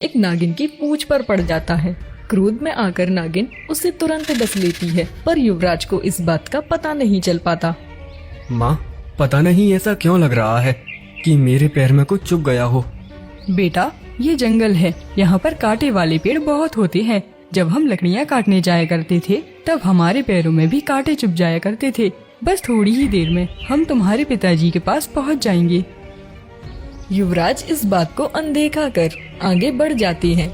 एक नागिन की पूंछ पर पड़ जाता है। क्रोध में आकर नागिन उसे तुरंत डस लेती है, पर युवराज को इस बात का पता नहीं चल पाता। माँ, पता नहीं ऐसा क्यों लग रहा है कि मेरे पैर में कुछ चुभ गया हो। बेटा, ये जंगल है, यहाँ पर कांटे वाले पेड़ बहुत होते हैं। जब हम लकड़ियाँ काटने जाया करते थे तब हमारे पैरों में भी कांटे चुभ जाया करते थे। बस थोड़ी ही देर में हम तुम्हारे पिताजी के पास पहुँच जाएंगे। युवराज इस बात को अनदेखा कर आगे बढ़ जाते हैं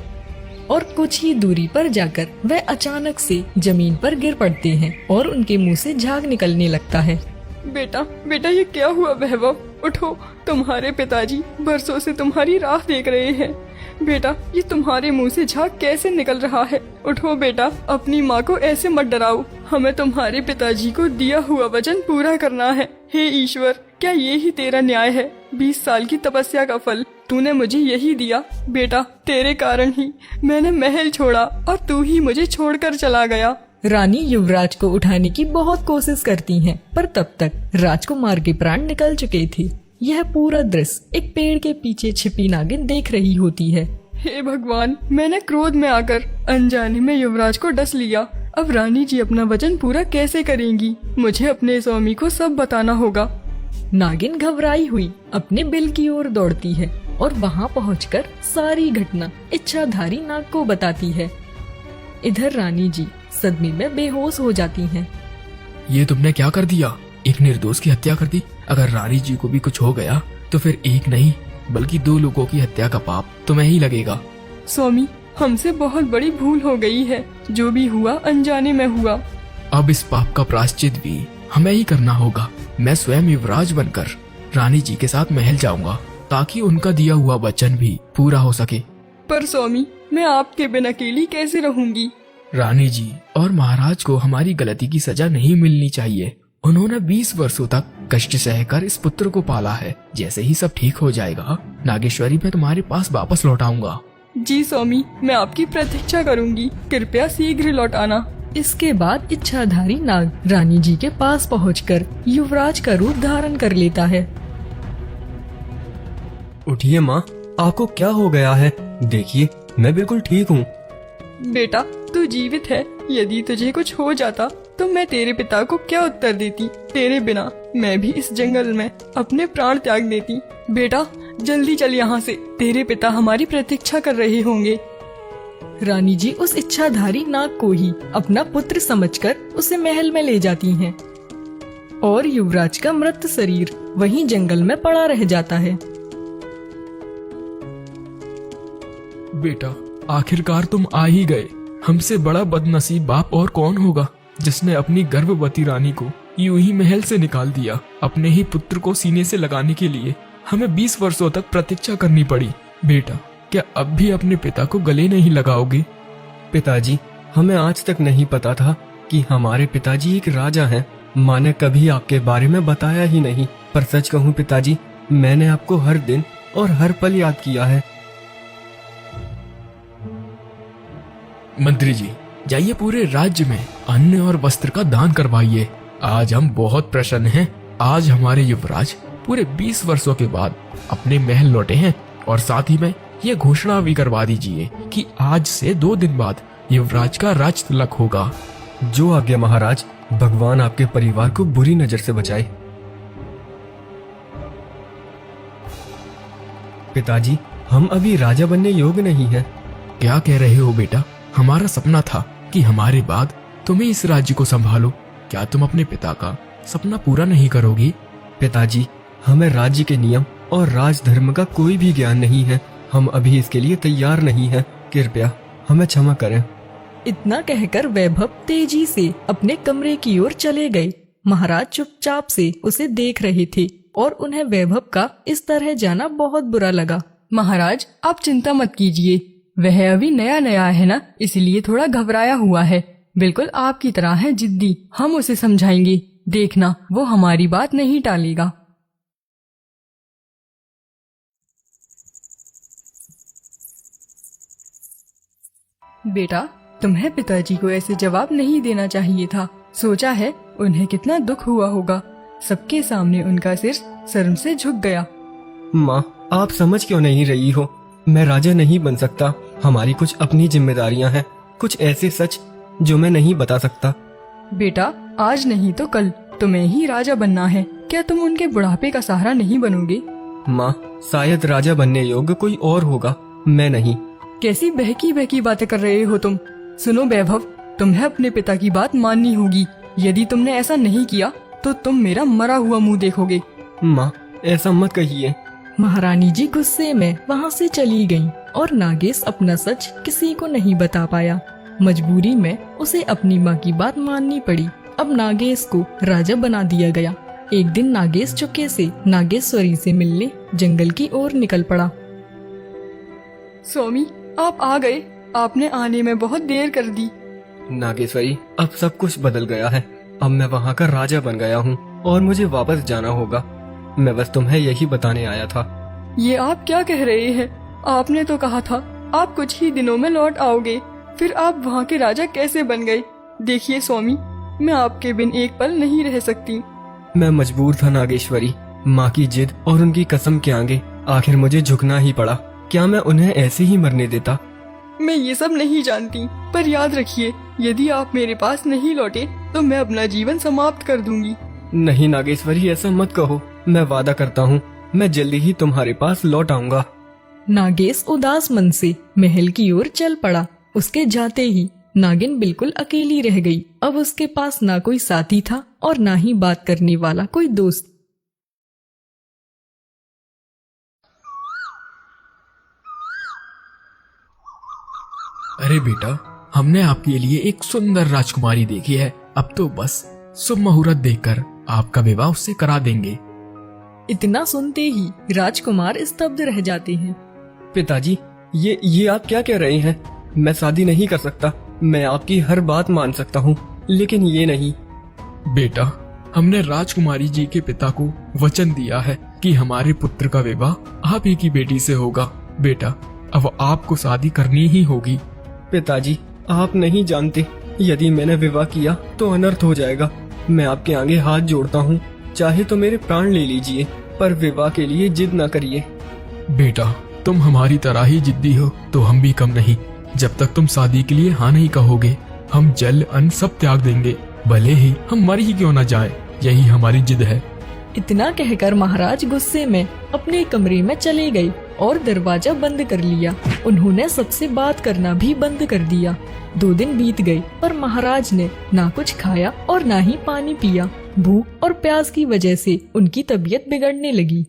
और कुछ ही दूरी पर जाकर वह अचानक से जमीन पर गिर पड़ते हैं और उनके मुंह से झाग निकलने लगता है। बेटा बेटा, ये क्या हुआ वैभव? उठो, तुम्हारे पिताजी बरसों से तुम्हारी राह देख रहे हैं। बेटा, ये तुम्हारे मुंह से झाग कैसे निकल रहा है? उठो बेटा, अपनी माँ को ऐसे मत डराओ। हमें तुम्हारे पिताजी को दिया हुआ वचन पूरा करना है। हे ईश्वर, क्या ये ही तेरा न्याय है? 20 साल की तपस्या का फल तूने मुझे यही दिया। बेटा, तेरे कारण ही मैंने महल छोड़ा और तू ही मुझे छोड़कर चला गया। रानी युवराज को उठाने की बहुत कोशिश करती हैं, पर तब तक राजकुमार के प्राण निकल चुके थे। यह पूरा दृश्य एक पेड़ के पीछे छिपी नागिन देख रही होती है। हे भगवान, मैंने क्रोध में आकर अनजाने में युवराज को डस लिया। अब रानी जी अपना वचन पूरा कैसे करेंगी? मुझे अपने स्वामी को सब बताना होगा। नागिन घबराई हुई अपने बिल की ओर दौड़ती है और वहां पहुंचकर सारी घटना इच्छाधारी नाग को बताती है। इधर रानी जी सदमे में बेहोश हो जाती हैं। ये तुमने क्या कर दिया? एक निर्दोष की हत्या कर दी। अगर रानी जी को भी कुछ हो गया तो फिर एक नहीं बल्कि 2 लोगों की हत्या का पाप तुम्हें ही लगेगा। स्वामी, हमसे बहुत बड़ी भूल हो गई है। जो भी हुआ अनजाने में हुआ। अब इस पाप का प्रायश्चित भी हमें ही करना होगा। मैं स्वयं युवराज बनकर रानी जी के साथ महल जाऊंगा ताकि उनका दिया हुआ वचन भी पूरा हो सके। पर स्वामी, मैं आपके बिना अकेली कैसे रहूंगी? रानी जी और महाराज को हमारी गलती की सजा नहीं मिलनी चाहिए। उन्होंने 20 वर्षों तक कष्ट सहकर इस पुत्र को पाला है। जैसे ही सब ठीक हो जाएगा, नागेश्वरी मैं तुम्हारे पास वापस लौट आऊंगा। जी स्वामी, मैं आपकी प्रतीक्षा करूंगी। कृपया शीघ्र लौट आना। इसके बाद इच्छाधारी नाग रानी जी के पास पहुंचकर युवराज का रूप धारण कर लेता है। उठिए माँ, आपको क्या हो गया है? देखिए, मैं बिल्कुल ठीक हूँ। बेटा, तू जीवित है। यदि तुझे कुछ हो जाता तो मैं तेरे पिता को क्या उत्तर देती? तेरे बिना मैं भी इस जंगल में अपने प्राण त्याग देती। बेटा, जल्दी चल यहाँ से, तेरे पिता हमारी प्रतीक्षा कर रहे होंगे। रानी जी उस इच्छाधारी नाग को ही अपना पुत्र समझकर उसे महल में ले जाती हैं और युवराज का मृत शरीर वहीं जंगल में पड़ा रह जाता है। बेटा, आखिरकार तुम आ ही गए। हमसे बड़ा बदनसीब बाप और कौन होगा जिसने अपनी गर्भवती रानी को यूं ही महल से निकाल दिया। अपने ही पुत्र को सीने से लगाने के लिए हमें 20 वर्षों तक प्रतीक्षा करनी पड़ी। बेटा, क्या अब भी अपने पिता को गले नहीं लगाओगे? पिताजी, हमें आज तक नहीं पता था कि हमारे पिताजी एक राजा हैं। माँ ने कभी आपके बारे में बताया ही नहीं। पर सच कहूँ पिताजी, मैंने आपको हर दिन और हर पल याद किया है। मंत्री जी, जाइए पूरे राज्य में अन्न और वस्त्र का दान करवाइए। आज हम बहुत प्रसन्न हैं। आज हमारे युवराज पूरे 20 वर्षों के बाद अपने महल लौटे हैं और साथ ही में ये घोषणा भी करवा दीजिए कि आज से 2 दिन बाद युवराज का राज तिलक होगा। जो आज्ञा महाराज। भगवान आपके परिवार को बुरी नजर से बचाए। पिताजी, हम अभी राजा बनने योग्य नहीं हैं। क्या कह रहे हो बेटा? हमारा सपना था कि हमारे बाद तुम ही इस राज्य को संभालो। क्या तुम अपने पिता का सपना पूरा नहीं करोगी? पिताजी, हमें राज्य के नियम और राजधर्म का कोई भी ज्ञान नहीं है। हम अभी इसके लिए तैयार नहीं हैं। कृपया हमें क्षमा करें। इतना कहकर वैभव तेजी से अपने कमरे की ओर चले गए। महाराज चुपचाप से उसे देख रहे थे और उन्हें वैभव का इस तरह जाना बहुत बुरा लगा। महाराज, आप चिंता मत कीजिए। वह अभी नया नया है ना, इसलिए थोड़ा घबराया हुआ है। बिल्कुल आपकी तरह है जिद्दी। हम उसे समझाएंगे, देखना वो हमारी बात नहीं टालेगा। बेटा, तुम्हें पिताजी को ऐसे जवाब नहीं देना चाहिए था। सोचा है उन्हें कितना दुख हुआ होगा। सबके सामने उनका सिर शर्म से झुक गया। माँ, आप समझ क्यों नहीं रही हो? मैं राजा नहीं बन सकता। हमारी कुछ अपनी जिम्मेदारियां हैं, कुछ ऐसे सच जो मैं नहीं बता सकता। बेटा, आज नहीं तो कल तुम्हें ही राजा बनना है। क्या तुम उनके बुढ़ापे का सहारा नहीं बनोगे? माँ, शायद राजा बनने योग्य कोई और होगा, मैं नहीं। कैसी बहकी बहकी बातें कर रहे हो तुम? सुनो वैभव, तुम्हें अपने पिता की बात माननी होगी। यदि तुमने ऐसा नहीं किया तो तुम मेरा मरा हुआ मुंह देखोगे। माँ, ऐसा मत कहिए। महारानी जी गुस्से में वहाँ से चली गईं और नागेश अपना सच किसी को नहीं बता पाया। मजबूरी में उसे अपनी माँ की बात माननी पड़ी। अब नागेश को राजा बना दिया गया। एक दिन नागेश चुपके से नागेश्वरी से मिलने जंगल की ओर निकल पड़ा। स्वामी, आप आ गए। आपने आने में बहुत देर कर दी। नागेश्वरी, अब सब कुछ बदल गया है। अब मैं वहाँ का राजा बन गया हूँ और मुझे वापस जाना होगा। मैं बस तुम्हें यही बताने आया था। ये आप क्या कह रहे हैं? आपने तो कहा था आप कुछ ही दिनों में लौट आओगे। फिर आप वहाँ के राजा कैसे बन गए? देखिए स्वामी, मैं आपके बिन एक पल नहीं रह सकती। मैं मजबूर था नागेश्वरी। माँ की जिद और उनकी कसम के आगे आखिर मुझे झुकना ही पड़ा। क्या मैं उन्हें ऐसे ही मरने देता? मैं ये सब नहीं जानती, पर याद रखिए, यदि आप मेरे पास नहीं लौटे तो मैं अपना जीवन समाप्त कर दूंगी। नहीं नागेश्वरी, ऐसा मत कहो। मैं वादा करता हूँ, मैं जल्दी ही तुम्हारे पास लौट आऊंगा। नागेश उदास मन से महल की ओर चल पड़ा। उसके जाते ही नागिन बिल्कुल अकेली रह गई। अब उसके पास ना कोई साथी था और ना ही बात करने वाला कोई दोस्त। अरे बेटा, हमने आपके लिए एक सुंदर राजकुमारी देखी है। अब तो बस शुभ मुहूर्त देखकर आपका विवाह उससे करा देंगे। इतना सुनते ही राजकुमार स्तब्ध रह जाते हैं। पिताजी, ये आप क्या कह रहे हैं? मैं शादी नहीं कर सकता। मैं आपकी हर बात मान सकता हूँ, लेकिन ये नहीं। बेटा, हमने राजकुमारी जी के पिता को वचन दिया है कि हमारे पुत्र का विवाह आप ही की बेटी से होगा। बेटा, अब आपको शादी करनी ही होगी। पिताजी, आप नहीं जानते, यदि मैंने विवाह किया तो अनर्थ हो जाएगा। मैं आपके आगे हाथ जोड़ता हूँ, चाहे तो मेरे प्राण ले लीजिए, पर विवाह के लिए जिद न करिए। बेटा, तुम हमारी तरह ही जिद्दी हो तो हम भी कम नहीं। जब तक तुम शादी के लिए हाँ नहीं कहोगे, हम जल अन्न सब त्याग देंगे, भले ही हम मर ही क्यों न जाए। यही हमारी जिद है। इतना कहकर महाराज गुस्से में अपने कमरे में चले गए और दरवाजा बंद कर लिया। उन्होंने सबसे बात करना भी बंद कर दिया। 2 दिन बीत गए, पर महाराज ने ना कुछ खाया और ना ही पानी पिया। भूख और प्यास की वजह से उनकी तबीयत बिगड़ने लगी।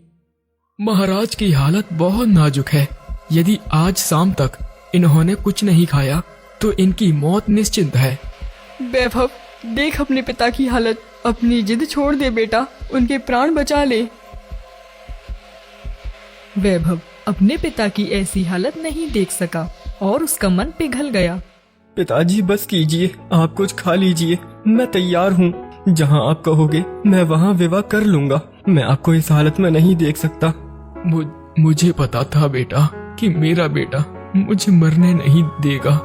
महाराज की हालत बहुत नाजुक है। यदि आज शाम तक इन्होंने कुछ नहीं खाया तो इनकी मौत निश्चित है। वैभव, देख अपने पिता की हालत। अपनी जिद छोड़ दे बेटा, उनके प्राण बचा ले। वैभव अपने पिता की ऐसी हालत नहीं देख सका और उसका मन पिघल गया। पिताजी, बस कीजिए, आप कुछ खा लीजिए। मैं तैयार हूँ। जहाँ आप कहोगे मैं वहाँ विवाह कर लूंगा। मैं आपको इस हालत में नहीं देख सकता। मुझे पता था बेटा कि मेरा बेटा मुझे मरने नहीं देगा।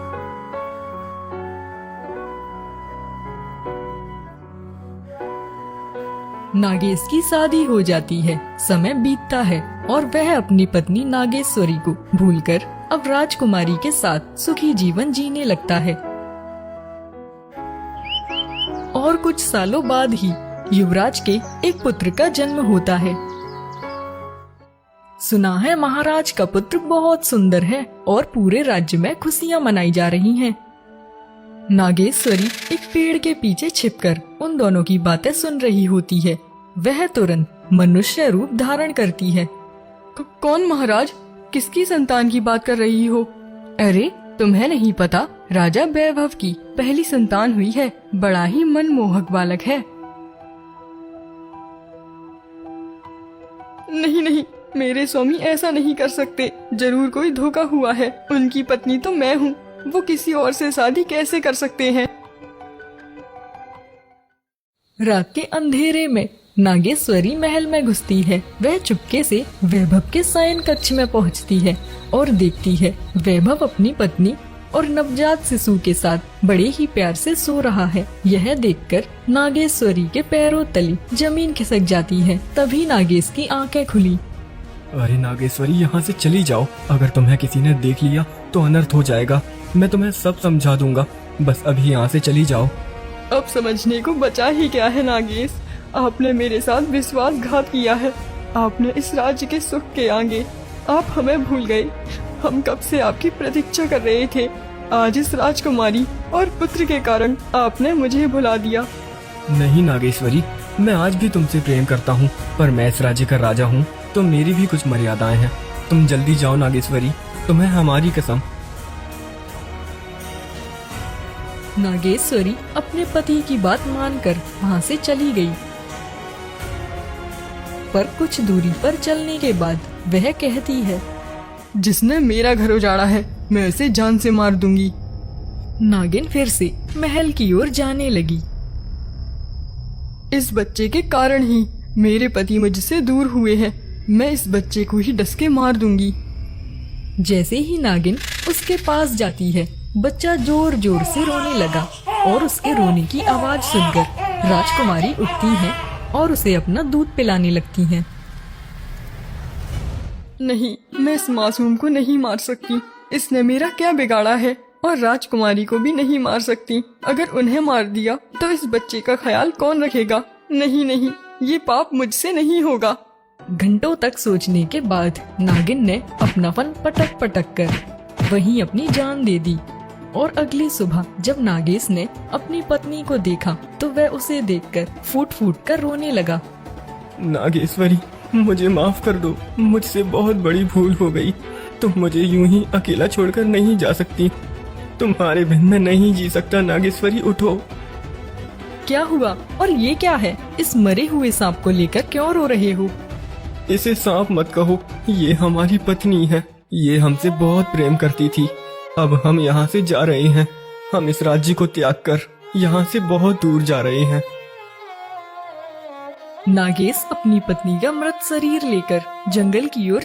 नागेश की शादी हो जाती है। समय बीतता है और वह अपनी पत्नी नागेश्वरी को भूलकर अब राजकुमारी के साथ सुखी जीवन जीने लगता है। और कुछ सालों बाद ही युवराज के एक पुत्र का जन्म होता है। सुना है महाराज का पुत्र बहुत सुंदर है और पूरे राज्य में खुशियां मनाई जा रही हैं। नागेश्वरी एक पेड़ के पीछे छिपकर उन दोनों की बातें सुन रही होती है। वह तुरंत मनुष्य रूप धारण करती है। कौन महाराज? किसकी संतान की बात कर रही हो? अरे, तुम्हें नहीं पता, राजा वैभव की पहली संतान हुई है। बड़ा ही मनमोहक बालक है। नहीं नहीं, मेरे स्वामी ऐसा नहीं कर सकते। जरूर कोई धोखा हुआ है। उनकी पत्नी तो मैं हूँ। वो किसी और से शादी कैसे कर सकते हैं? रात के अंधेरे में नागेश्वरी महल में घुसती है। वह चुपके से वैभव के शयन कक्ष में पहुंचती है और देखती है वैभव अपनी पत्नी और नवजात शिशु के साथ बड़े ही प्यार से सो रहा है। यह देखकर नागेश्वरी के पैरों तले जमीन खिसक जाती है। तभी नागेश की आंखें खुली। अरे नागेश्वरी, यहाँ से चली जाओ। अगर तुम्हें किसी ने देख लिया तो अनर्थ हो जाएगा। मैं तुम्हें सब समझा दूंगा, बस अभी यहाँ से चली जाओ। अब समझने को बचा ही क्या है नागेश। आपने मेरे साथ विश्वासघात किया है। आपने इस राज्य के सुख के आगे आप हमें भूल गए। हम कब से आपकी प्रतीक्षा कर रहे थे। आज इस राजकुमारी और पुत्र के कारण आपने मुझे भुला दिया। नहीं नागेश्वरी, मैं आज भी तुमसे प्रेम करता हूँ, पर मैं इस राज्य का राजा हूँ तो मेरी भी कुछ मर्यादाएं हैं। तुम जल्दी जाओ नागेश्वरी, तुम्हें हमारी कसम। नागेश्वरी अपने पति की बात मानकर वहाँ से चली गई। पर कुछ दूरी पर चलने के बाद वह कहती है, जिसने मेरा घर उजाड़ा है मैं उसे जान से मार दूंगी। नागिन फिर से महल की ओर जाने लगी। इस बच्चे के कारण ही मेरे पति मुझसे दूर हुए हैं। मैं इस बच्चे को ही डस के मार दूंगी। जैसे ही नागिन उसके पास जाती है, बच्चा जोर जोर से रोने लगा और उसके रोने की आवाज सुनकर राजकुमारी उठती है और उसे अपना दूध पिलाने लगती हैं। नहीं, मैं इस मासूम को नहीं मार सकती। इसने मेरा क्या बिगाड़ा है। और राजकुमारी को भी नहीं मार सकती। अगर उन्हें मार दिया तो इस बच्चे का ख्याल कौन रखेगा। नहीं नहीं, ये पाप मुझसे नहीं होगा। घंटों तक सोचने के बाद नागिन ने अपना फन पटक पटक कर वहीं अपनी जान दे दी। और अगली सुबह जब नागेश ने अपनी पत्नी को देखा तो वह उसे देखकर फूट फूट कर रोने लगा। नागेश्वरी, मुझे माफ कर दो, मुझसे बहुत बड़ी भूल हो गई। तुम मुझे यूं ही अकेला छोड़कर नहीं जा सकती। तुम्हारे बिन मैं नहीं जी सकता। नागेश्वरी उठो। क्या हुआ और ये क्या है? इस मरे हुए सांप को लेकर क्यों रो रहे हो? इसे सांप मत कहो, ये हमारी पत्नी है। ये हमसे बहुत प्रेम करती थी। अब हम यहाँ से जा रहे हैं। हम इस राज्य को त्याग कर यहाँ से बहुत दूर जा रहे हैं। नागेश अपनी पत्नी का मृत शरीर लेकर जंगल की ओर